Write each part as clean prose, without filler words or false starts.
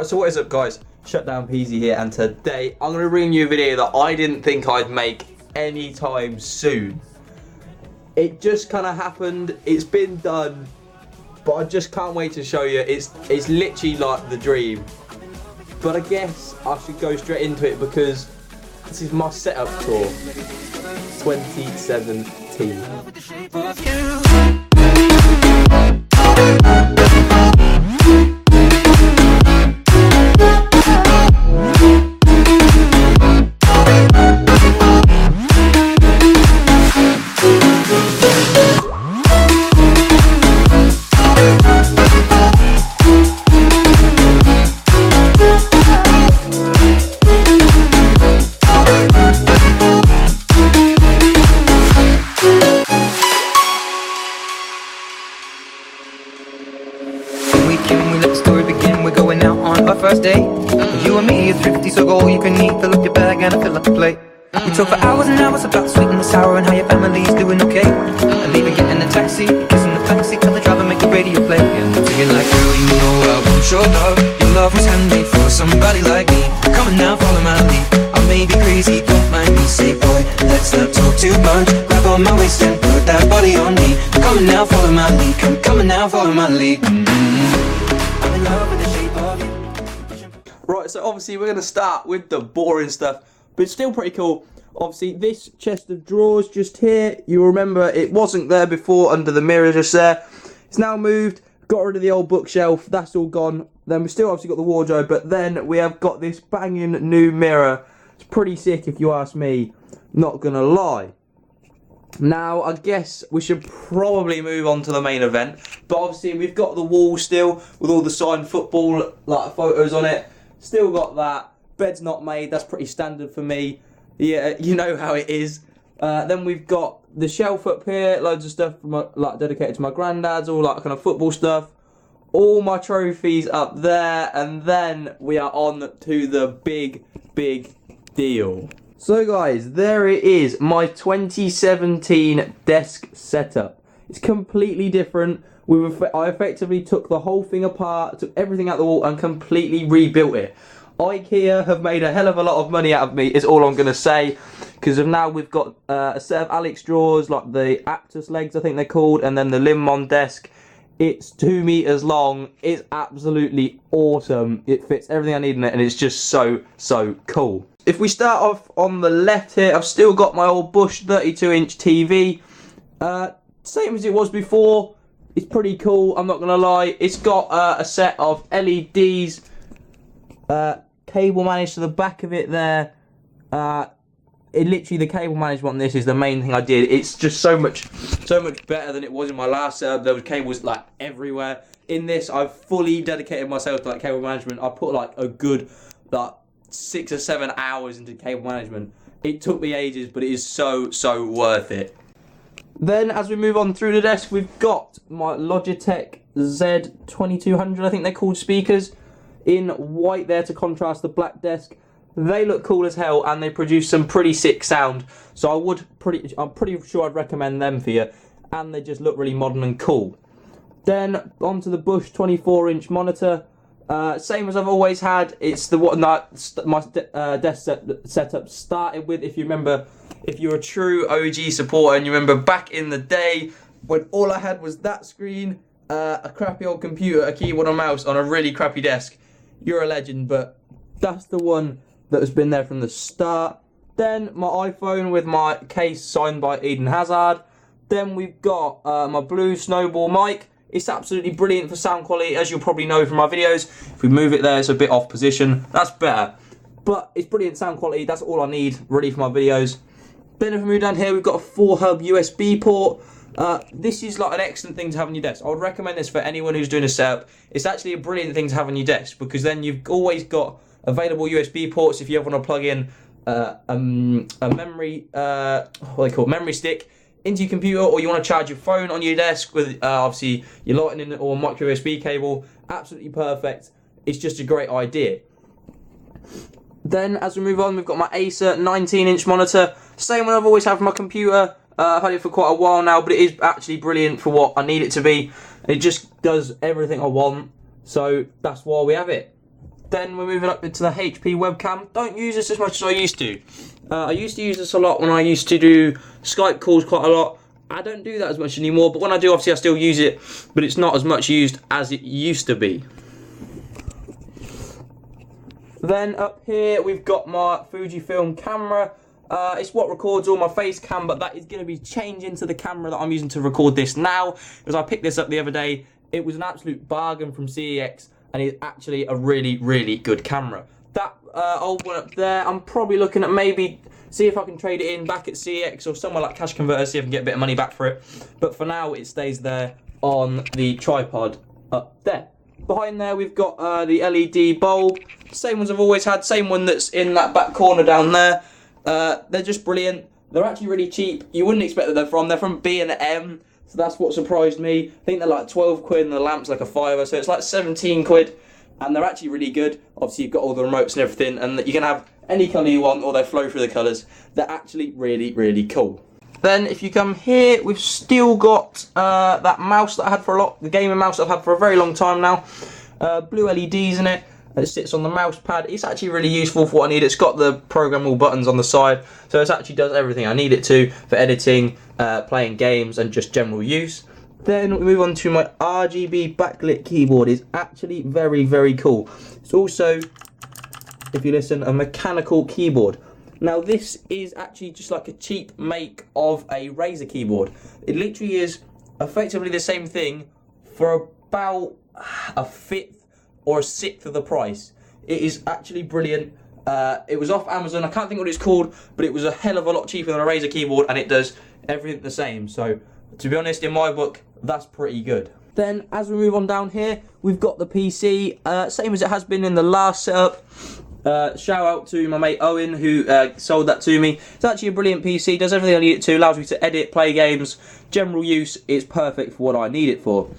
So what is up, guys? Shutdown Peasy here, and today I'm going to bring you a video that I didn't think I'd make anytime soon. It just kind of happened, it's been done, but I just can't wait to show you. It's literally like the dream. But I guess I should go straight into it because this is my setup tour 2017. First day, you and me are thrifty, so go all you can eat. Fill up your bag and I fill up the plate. We talk for hours and hours about the sweet and the sour and how your family's doing okay. And even getting a taxi, kissing the backseat, tell the driver make the radio play. And singing like, girl, you know I want your love. Your love was handmade for somebody like me. Come on now, follow my lead. I may be crazy, don't mind me. Say, boy, let's not talk too much. Grab on my waist and put that body on me. Come on now, follow my lead. Come on now, follow my lead. I'm in love with the shape of you. Right, so obviously we're going to start with the boring stuff, but it's still pretty cool. Obviously, this chest of drawers just here, you remember it wasn't there before under the mirror just there. It's now moved, got rid of the old bookshelf, that's all gone. Then we've still obviously got the wardrobe, but then we have got this banging new mirror. It's pretty sick if you ask me, not going to lie. Now, I guess we should probably move on to the main event, but obviously we've got the wall still with all the signed football like photos on it. Still got that. Bed's not made. That's pretty standard for me. Yeah, you know how it is. Then we've got the shelf up here. Loads of stuff from like dedicated to my granddad's. All that kind of football stuff. All my trophies up there. And then we are on to the big deal. So guys, there it is. My 2017 desk setup. It's completely different. I effectively took the whole thing apart, took everything out the wall and completely rebuilt it. IKEA have made a hell of a lot of money out of me, is all I'm going to say. Because now we've got a set of Alex drawers, like the Aptus legs I think they're called, and then the Limmon desk. It's 2 meters long, it's absolutely awesome. It fits everything I need in it and it's just so cool. If we start off on the left here, I've still got my old Bush 32-inch TV. Same as it was before. It's pretty cool, I'm not going to lie. It's got a set of LEDs, cable managed to the back of it there. Literally the cable management on this is the main thing I did. It's just so much better than it was in my last setup. There was cables like everywhere. In this, I've fully dedicated myself to like cable management. I put like a good 6 or 7 hours into cable management. It took me ages, but it is so worth it. Then, as we move on through the desk, we've got my Logitech Z2200, I think they're called, speakers, in white there to contrast the black desk. They look cool as hell, and they produce some pretty sick sound. So I'm pretty sure I'd recommend them for you, and they just look really modern and cool. Then onto the Bush 24-inch monitor. Same as I've always had. It's the one that my desk setup started with. If you remember, if you're a true OG supporter and you remember back in the day when all I had was that screen, a crappy old computer, a keyboard and mouse on a really crappy desk, you're a legend. But that's the one that has been there from the start. Then my iPhone with my case signed by Eden Hazard. Then we've got my Blue Snowball mic. It's absolutely brilliant for sound quality, as you'll probably know from my videos. If we move it there, it's a bit off position. That's better. But it's brilliant sound quality. That's all I need, really, for my videos. Then if we move down here, we've got a 4-hub USB port. This is like an excellent thing to have on your desk. I would recommend this for anyone who's doing a setup. It's actually a brilliant thing to have on your desk, because then you've always got available USB ports if you ever want to plug in a memory, memory stick into your computer, or you want to charge your phone on your desk with obviously your lightning or micro USB cable. Absolutely perfect. It's just a great idea. Then as we move on, we've got my Acer 19-inch monitor. Same one I've always had for my computer. I've had it for quite a while now, but it is actually brilliant for what I need it to be. It just does everything I want, so that's why we have it. Then we're moving up into the HP webcam. Don't use this as much as I used to. I used to use this a lot when I used to do Skype calls quite a lot. I don't do that as much anymore, but when I do, obviously I still use it, but it's not as much used as it used to be. Then up here we've got my Fujifilm camera. It's what records all my face cam, but that is going to be changing to the camera that I'm using to record this now, because I picked this up the other day. It was an absolute bargain from CEX, and it's actually a really, really good camera. That old one up there, I'm probably looking at maybe see if I can trade it in back at CEX or somewhere like Cash Converter, see if I can get a bit of money back for it. But for now, it stays there on the tripod up there. Behind there, we've got the LED bulb. Same ones I've always had, same one that's in that back corner down there. They're just brilliant. They're actually really cheap. You wouldn't expect that they're from B&M, so that's what surprised me. I think they're like 12 quid and the lamp's like a fiver, so it's like 17 quid. And they're actually really good. Obviously, you've got all the remotes and everything, and you can have any colour you want, or they flow through the colours. They're actually really, really cool. Then, if you come here, we've still got that mouse that I had for the gaming mouse that I've had for a very long time now. Blue LEDs in it. It sits on the mouse pad. It's actually really useful for what I need. It's got the programmable buttons on the side, so it actually does everything I need it to for editing, playing games, and just general use. Then we move on to my RGB backlit keyboard. It's actually very, very cool. It's also, if you listen, a mechanical keyboard. Now this is actually just like a cheap make of a Razer keyboard. It literally is effectively the same thing for about a fifth or a sixth of the price. It is actually brilliant. It was off Amazon. I can't think what it's called, but it was a hell of a lot cheaper than a Razer keyboard, and it does everything the same. So to be honest, in my book, that's pretty good. Then, as we move on down here, we've got the PC, same as it has been in the last setup. Shout out to my mate Owen, who sold that to me. It's actually a brilliant PC, does everything I need it to, allows me to edit, play games, general use. It's perfect for what I need it for.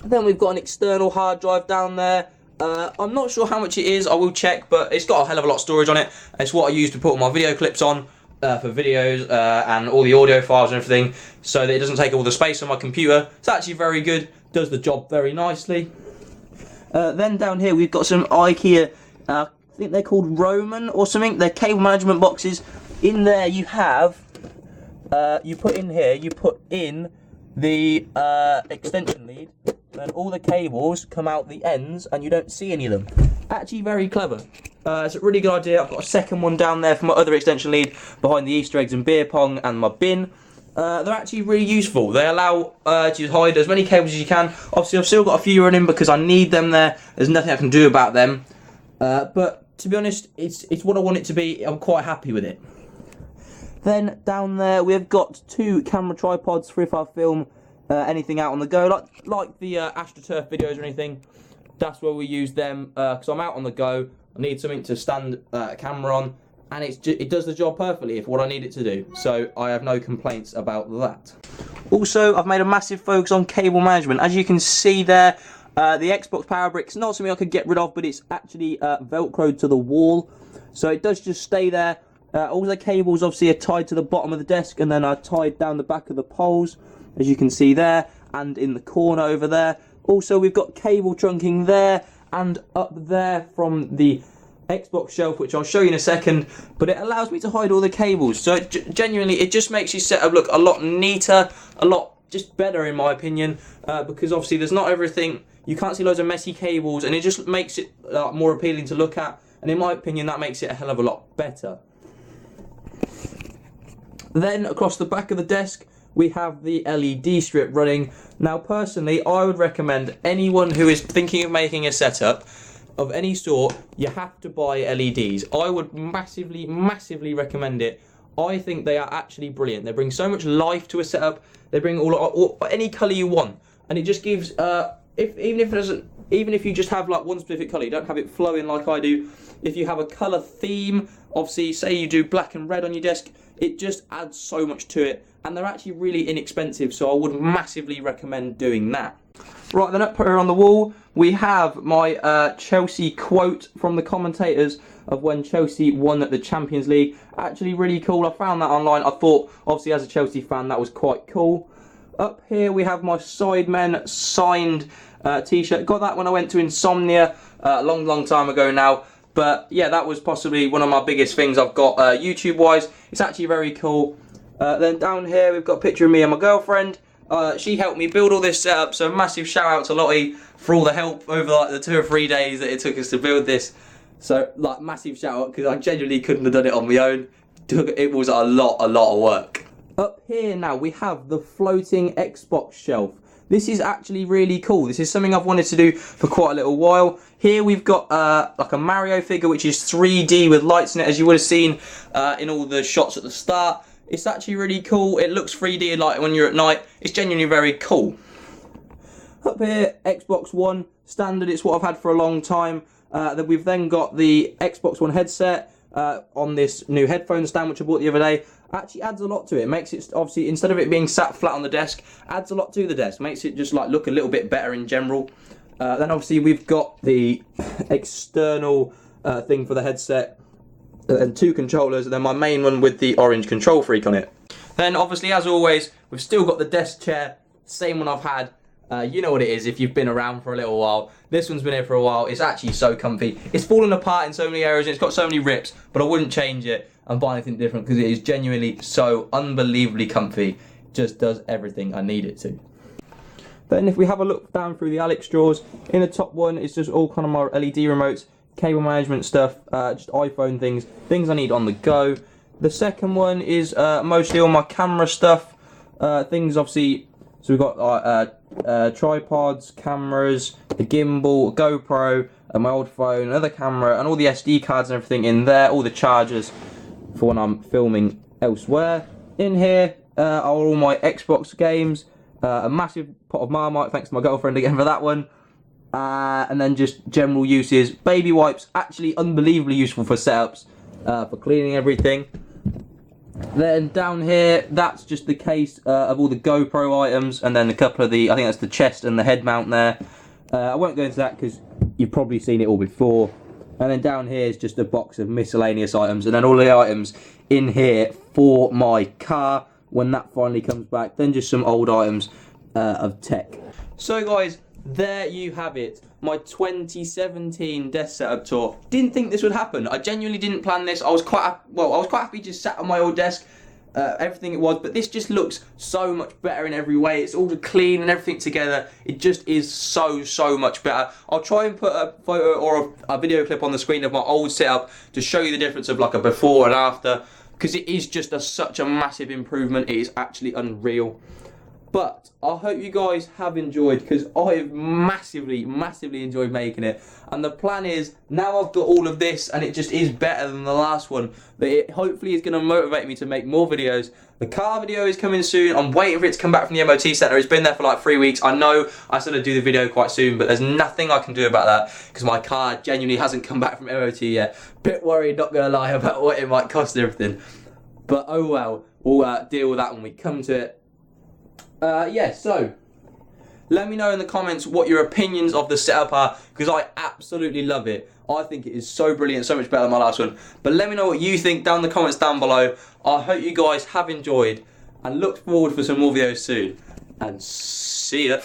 Then we've got an external hard drive down there. I'm not sure how much it is, I will check, but it's got a hell of a lot of storage on it. It's what I use to put all my video clips on. For videos and all the audio files and everything, so that it doesn't take all the space on my computer. It's actually very good, does the job very nicely. Then down here we've got some IKEA, I think they're called Roman or something. They're cable management boxes. In there you have, you put in the extension lead, and all the cables come out the ends and you don't see any of them. Actually very clever. It's a really good idea. I've got a second one down there for my other extension lead behind the Easter eggs and beer pong and my bin. They're actually really useful. They allow to hide as many cables as you can. Obviously I've still got a few running because I need them there. There's nothing I can do about them. But to be honest, it's what I want it to be. I'm quite happy with it. Then down there we've got two camera tripods for if I film anything out on the go, like the AstroTurf videos or anything. That's where we use them because I'm out on the go. I need something to stand a camera on, and it does the job perfectly for what I need it to do. So I have no complaints about that. Also, I've made a massive focus on cable management. As you can see there, the Xbox Power Brick's not something I could get rid of, but it's actually velcroed to the wall, so it does just stay there. All the cables obviously are tied to the bottom of the desk and then are tied down the back of the poles, as you can see there, and in the corner over there. Also, we've got cable trunking there and up there from the Xbox shelf, which I'll show you in a second, but it allows me to hide all the cables. So genuinely, it just makes your setup look a lot neater, a lot just better in my opinion, because obviously there's not everything, you can't see loads of messy cables, and it just makes it more appealing to look at, and in my opinion that makes it a hell of a lot better. Then across the back of the desk we have the LED strip running. Now personally, I would recommend anyone who is thinking of making a setup of any sort, you have to buy LEDs. I would massively, massively recommend it. I think they are actually brilliant. They bring so much life to a setup. They bring all any colour you want, and it just gives even if you just have like one specific colour, you don't have it flowing like I do. If you have a colour theme, obviously say you do black and red on your desk, it just adds so much to it, and they're actually really inexpensive, so I would massively recommend doing that. Right, then up here on the wall we have my Chelsea quote from the commentators of when Chelsea won at the Champions League. Actually really cool. I found that online. I thought obviously as a Chelsea fan that was quite cool. Up here we have my Sidemen signed t-shirt. Got that when I went to Insomnia a long time ago now. But yeah, that was possibly one of my biggest things I've got YouTube wise. It's actually very cool. Then down here we've got a picture of me and my girlfriend. She helped me build all this setup, so massive shout out to Lottie for all the help over like the 2 or 3 days that it took us to build this. So like massive shout out, because I genuinely couldn't have done it on my own. It was a lot of work. Up here now we have the floating Xbox shelf. This is actually really cool. This is something I've wanted to do for quite a little while. Here we've got like a Mario figure, which is 3D with lights in it, as you would have seen in all the shots at the start. It's actually really cool. It looks 3D like when you're at night. It's genuinely very cool. Up here, Xbox One standard. It's what I've had for a long time. Then we've then got the Xbox One headset on this new headphone stand, which I bought the other day. Actually adds a lot to it. Makes it, obviously, instead of it being sat flat on the desk, adds a lot to the desk. Makes it just like look a little bit better in general. Then obviously we've got the external thing for the headset and 2 controllers, and then my main one with the orange Control Freak on it. Then obviously, as always, we've still got the desk chair, same one I've had. You know what it is if you've been around for a little while. This one's been here for a while. It's actually so comfy. It's fallen apart in so many areas and it's got so many rips, but I wouldn't change it and buy anything different because it is genuinely so unbelievably comfy. It just does everything I need it to. Then if we have a look down through the Alex drawers, in the top one it's just all kind of my LED remotes, cable management stuff, just iPhone things I need on the go. The second one is mostly all my camera stuff, things obviously. So we've got tripods, cameras, the gimbal, GoPro, and my old phone, another camera, and all the SD cards and everything in there, all the chargers for when I'm filming elsewhere. In here are all my Xbox games, a massive pot of Marmite, thanks to my girlfriend again for that one, and then just general uses. Baby wipes, actually unbelievably useful for setups, for cleaning everything. Then down here, that's just the case of all the GoPro items, and then a couple of the, I think that's the chest and the head mount there. I won't go into that because you've probably seen it all before. And then down here is just a box of miscellaneous items, and then all the items in here for my car when that finally comes back. Then just some old items of tech. So guys, there you have it. My 2017 desk setup tour. Didn't think this would happen. I genuinely didn't plan this. I was quite happy just sat on my old desk, everything it was. But this just looks so much better in every way. It's all clean and everything together. It just is so much better. I'll try and put a photo or a video clip on the screen of my old setup to show you the difference of like a before and after, because it is just such a massive improvement. It is actually unreal. But I hope you guys have enjoyed, because I've massively enjoyed making it. And the plan is, now I've got all of this and it just is better than the last one, that it hopefully is going to motivate me to make more videos. The car video is coming soon. I'm waiting for it to come back from the MOT centre. It's been there for like 3 weeks. I know I said I'd do the video quite soon, but there's nothing I can do about that because my car genuinely hasn't come back from MOT yet. Bit worried, not going to lie, about what it might cost and everything. But oh well, we'll deal with that when we come to it. Yeah, so let me know in the comments what your opinions of the setup are, because I absolutely love it. I think it is so brilliant, so much better than my last one. But let me know what you think down in the comments down below. I hope you guys have enjoyed and look forward for some more videos soon. And see ya.